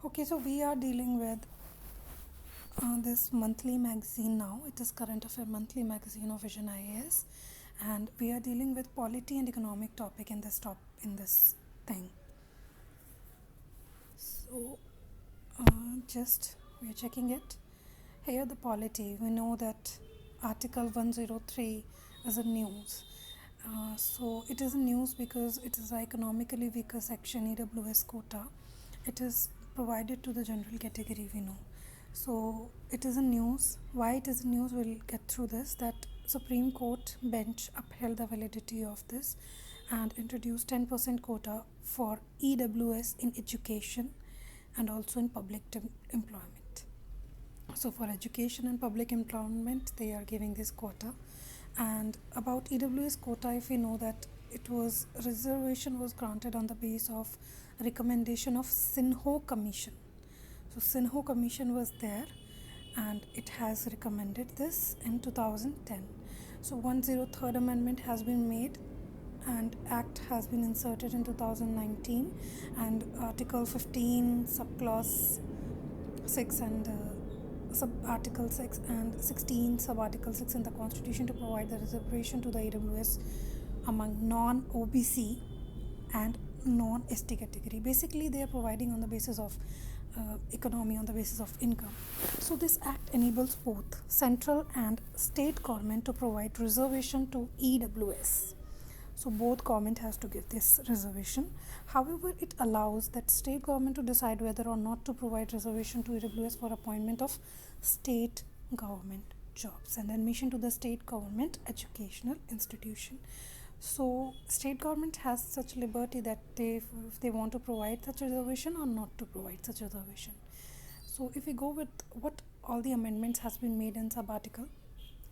Okay, so we are dealing with this monthly magazine now. It is Current Affair Monthly Magazine of Vision IAS, and we are dealing with polity and economic topic in this thing. So, just we are checking it. Here, the polity. We know that Article 103 is a news. So it is a news because it is an economically weaker section EWS quota. It is provided to the general category, we know. So it is a news. Why it is a news, we'll get through this. That Supreme Court bench upheld the validity of this and introduced 10% quota for EWS in education and also in public employment. So for education and public employment, they are giving this quota. And about EWS quota, if we know that reservation was granted on the basis of recommendation of Sinho Commission. So Sinho Commission was there and it has recommended this in 2010. So 103rd Amendment has been made and Act has been inserted in 2019, and Article 15 subclause 6 and sub-article 6 and 16 sub-article 6 in the Constitution to provide the reservation to the EWS among non-OBC and non-ST category. Basically, they are providing on the basis of economy, on the basis of income. So this act enables both central and state government to provide reservation to EWS. So both government has to give this reservation. However, it allows that state government to decide whether or not to provide reservation to EWS for appointment of state government jobs and admission to the state government educational institution. So state government has such liberty that if they want to provide such a reservation or not to provide such a reservation. So if we go with what all the amendments has been made in sub-article.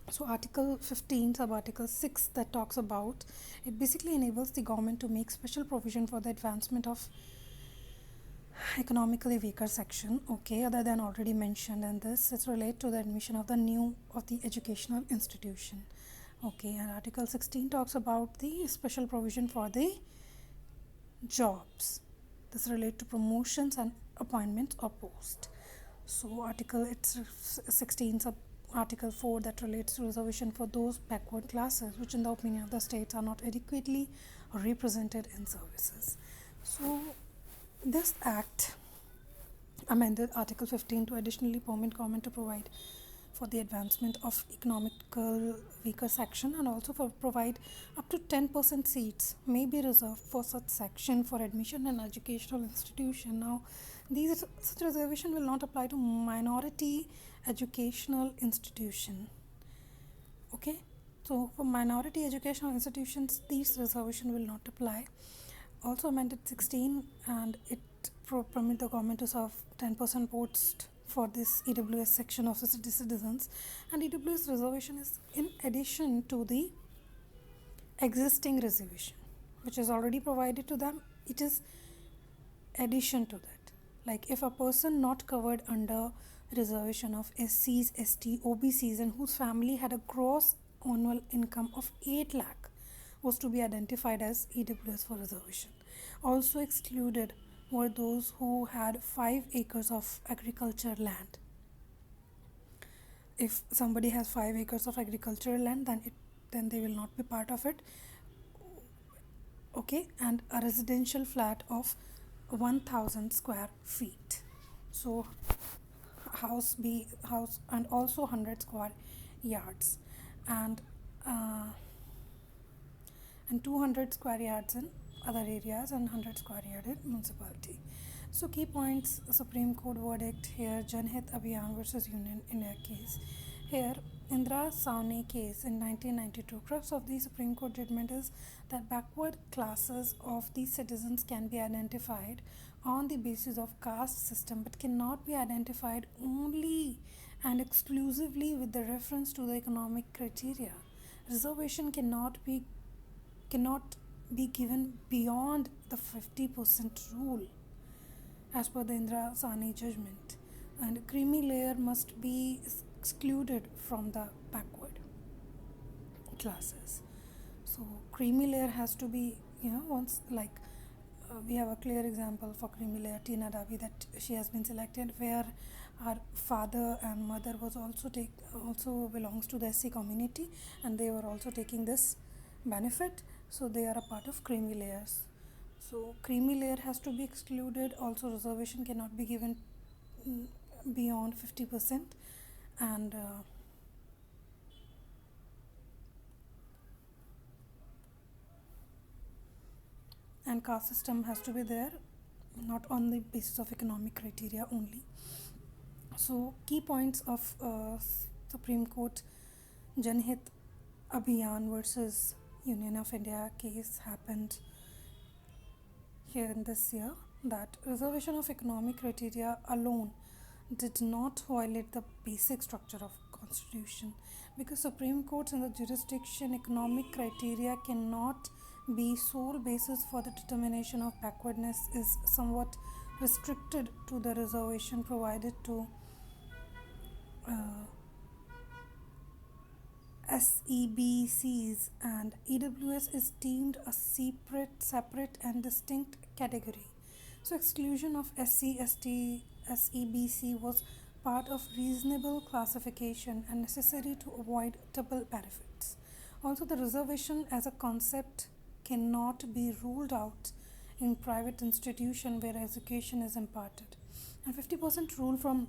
So Article 15 sub-article 6 that talks about, it basically enables the government to make special provision for the advancement of economically weaker section, okay, other than already mentioned, and this is related to the admission of the educational institution, okay. And Article 16 talks about the special provision for the jobs. This relates to promotions and appointments or post. So Article 16 sub Article 4 that relates to reservation for those backward classes which in the opinion of the states are not adequately represented in services. So this act amended Article 15 to additionally permit government to provide for the advancement of economical weaker section and also for provide up to 10% seats may be reserved for such section for admission in educational institution. Now such reservation will not apply to minority educational institution, okay. So for minority educational institutions these reservation will not apply. Also amended 16 and it permit the government to serve 10% post for this EWS section of the citizens, and EWS reservation is in addition to the existing reservation which is already provided to them. It is addition to that. Like if a person not covered under reservation of SCs, ST, OBCs and whose family had a gross annual income of 8 lakh was to be identified as EWS for reservation. Also excluded were those who had 5 acres of agricultural land. If somebody has 5 acres of agricultural land, then they will not be part of it, okay. And a residential flat of 1000 square feet. So house and also 100 square yards and 200 square yards in other areas and 100 square yard in municipality. So key points, Supreme Court verdict here, Janhit Abhiyan versus Union India case. Here Indra Sawhney case in 1992. Crux of the Supreme Court judgment is that backward classes of the citizens can be identified on the basis of caste system but cannot be identified only and exclusively with the reference to the economic criteria. Reservation cannot be given beyond the 50% rule as per the Indra Sawhney judgment, and creamy layer must be excluded from the backward classes. So creamy layer has to be once like we have a clear example for creamy layer Tina Davi, that she has been selected, where her father and mother was also belongs to the SC community, and they were also taking this benefit, so they are a part of creamy layers. So creamy layer has to be excluded. Also, reservation cannot be given mm, beyond 50%, and caste system has to be there, not on the basis of economic criteria only. So key points of Supreme Court Janhit Abhiyan versus Union of India case happened here in this year, that reservation of economic criteria alone did not violate the basic structure of constitution, because Supreme Courts in the jurisdiction economic criteria cannot be sole basis for the determination of backwardness is somewhat restricted to the reservation provided to uh, SEBCs, and EWS is deemed a separate and distinct category. So exclusion of SC, ST, SEBC was part of reasonable classification and necessary to avoid double benefits. Also, the reservation as a concept cannot be ruled out in private institution where education is imparted. And 50% rule from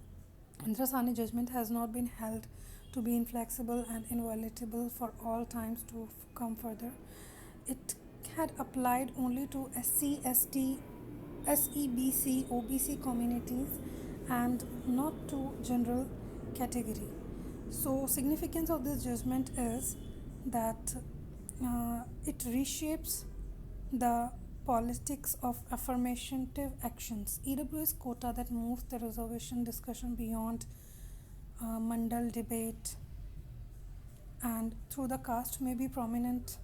Indrasani judgment has not been held to be inflexible and inviolable for all times to come further. It had applied only to SC, ST, SEBC, OBC communities and not to general category. So significance of this judgment is that it reshapes the politics of affirmative actions. EWS quota that moves the reservation discussion beyond Mandal debate and through the caste may be prominent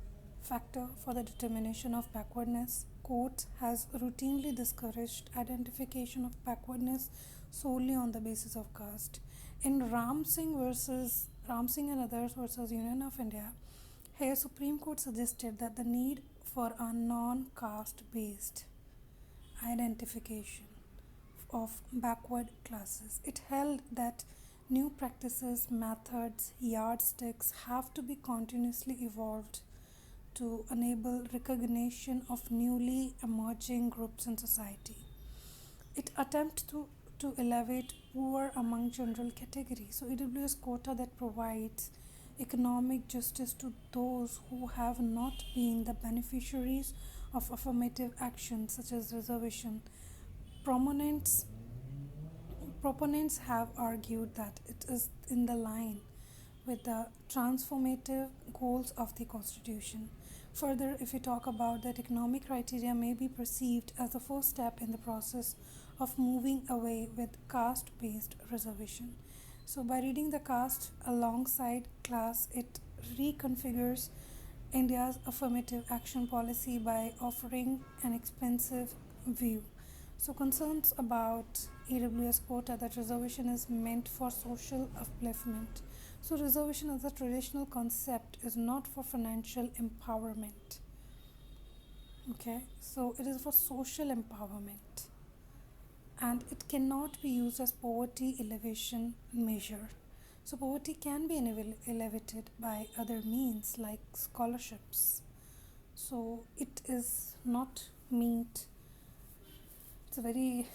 factor for the determination of backwardness. Court has routinely discouraged identification of backwardness solely on the basis of caste. In Ram Singh and others versus Union of India, here Supreme Court suggested that the need for a non-caste based identification of backward classes. It held that new practices, methods, yardsticks have to be continuously evolved to enable recognition of newly emerging groups in society. It attempts to elevate poor among general categories. So EWS quota that provides economic justice to those who have not been the beneficiaries of affirmative action such as reservation. Proponents Proponents have argued that it is in the line with the transformative goals of the Constitution. Further, if we talk about that, economic criteria may be perceived as the first step in the process of moving away with caste based reservation. So, by reading the caste alongside class, it reconfigures India's affirmative action policy by offering an expensive view. So, concerns about EWS quota that reservation is meant for social upliftment. So, reservation as a traditional concept is not for financial empowerment. Okay, so it is for social empowerment and it cannot be used as poverty elevation measure. So, poverty can be elevated by other means like scholarships. So, it is not meant, it's a very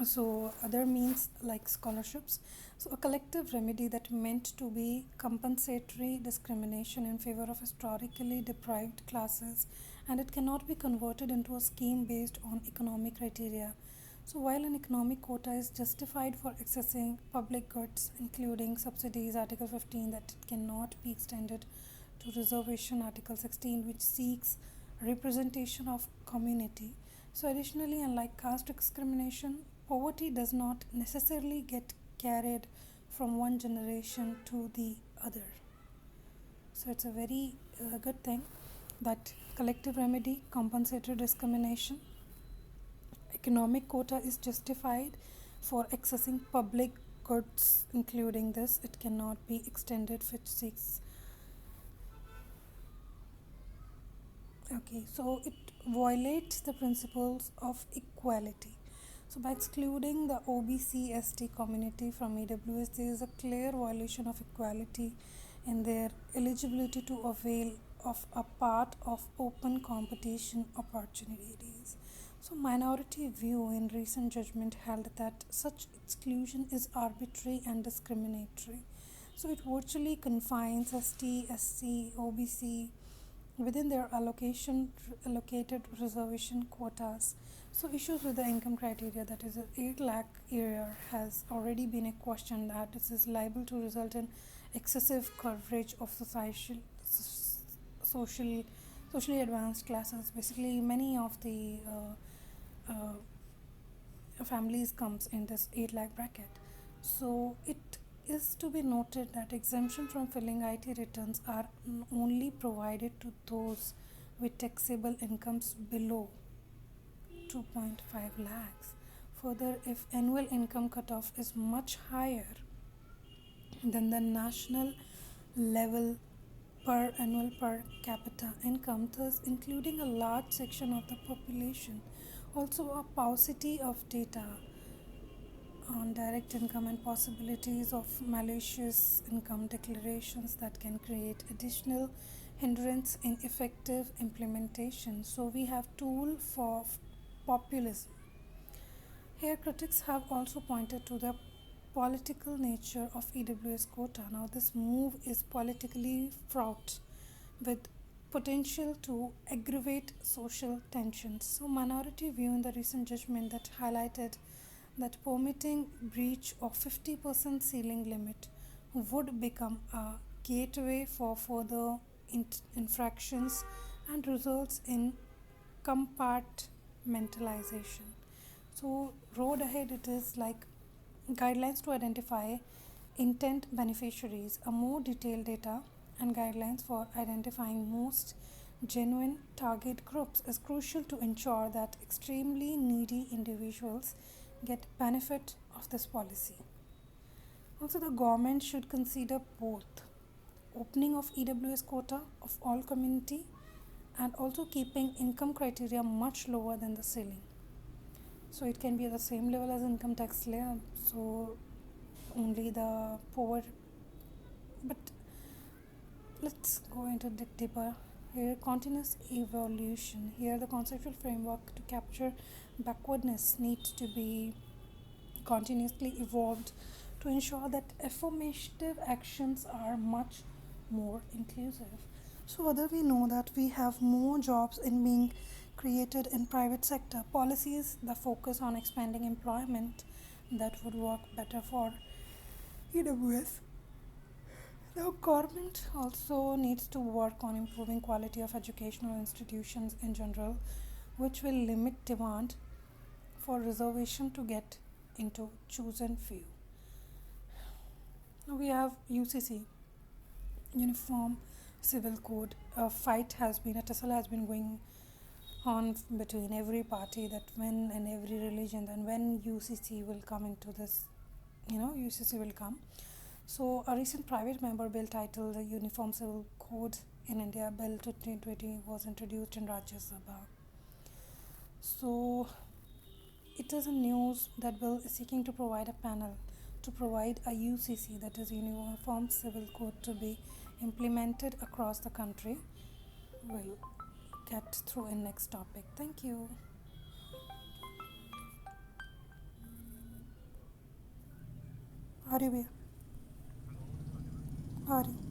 so other means like scholarships, so a collective remedy that meant to be compensatory discrimination in favor of historically deprived classes, and it cannot be converted into a scheme based on economic criteria. So while an economic quota is justified for accessing public goods including subsidies, article 15 that it cannot be extended to reservation, article 16 which seeks representation of community. So additionally, unlike caste discrimination, poverty does not necessarily get carried from one generation to the other. So it's a very good thing that collective remedy, compensatory discrimination, economic quota is justified for accessing public goods including this. It cannot be extended which seeks Okay, so it violates the principles of equality. So by excluding the OBC ST community from EWS, there is a clear violation of equality in their eligibility to avail of a part of open competition opportunities. So minority view in recent judgment held that such exclusion is arbitrary and discriminatory. So it virtually confines ST, SC, OBC within their allocated reservation quotas. So issues with the income criteria, that is 8 lakh area, has already been a question that this is liable to result in excessive coverage of social socially advanced classes. Basically many of the families comes in this 8 lakh bracket. So it is to be noted that exemption from filling IT returns are only provided to those with taxable incomes below 2.5 lakhs. Further, if annual income cutoff is much higher than the national level per annual per capita income, thus including a large section of the population, also a paucity of data on direct income and possibilities of malicious income declarations that can create additional hindrance in effective implementation. So we have tool for populism. Here critics have also pointed to the political nature of EWS quota. Now this move is politically fraught with potential to aggravate social tensions. So minority view in the recent judgment that highlighted that permitting breach of 50% ceiling limit would become a gateway for further infractions and results in compartmentalization. So road ahead it is like guidelines to identify intent beneficiaries, a more detailed data and guidelines for identifying most genuine target groups is crucial to ensure that extremely needy individuals get benefit of this policy. Also, the government should consider both opening of EWS quota of all community and also keeping income criteria much lower than the ceiling. So it can be at the same level as income tax layer. So only the poor. But let's go into the deeper. Here, continuous evolution. Here, the conceptual framework to capture backwardness needs to be continuously evolved to ensure that affirmative actions are much more inclusive. So whether we know that we have more jobs in being created in private sector, policies that focus on expanding employment that would work better for EWS. The government also needs to work on improving quality of educational institutions in general, which will limit demand for reservation to get into chosen few. Now we have UCC, Uniform Civil Code. A tussle has been going on between every party that when and every religion and when UCC will come into this, UCC will come. So a recent private member bill titled the Uniform Civil Code in India Bill 2020 was introduced in Rajya Sabha. So it is a news that bill is seeking to provide a panel to provide a UCC, that is Uniform Civil Code, to be implemented across the country. We'll get through in next topic. Thank you. Are you here? Are you?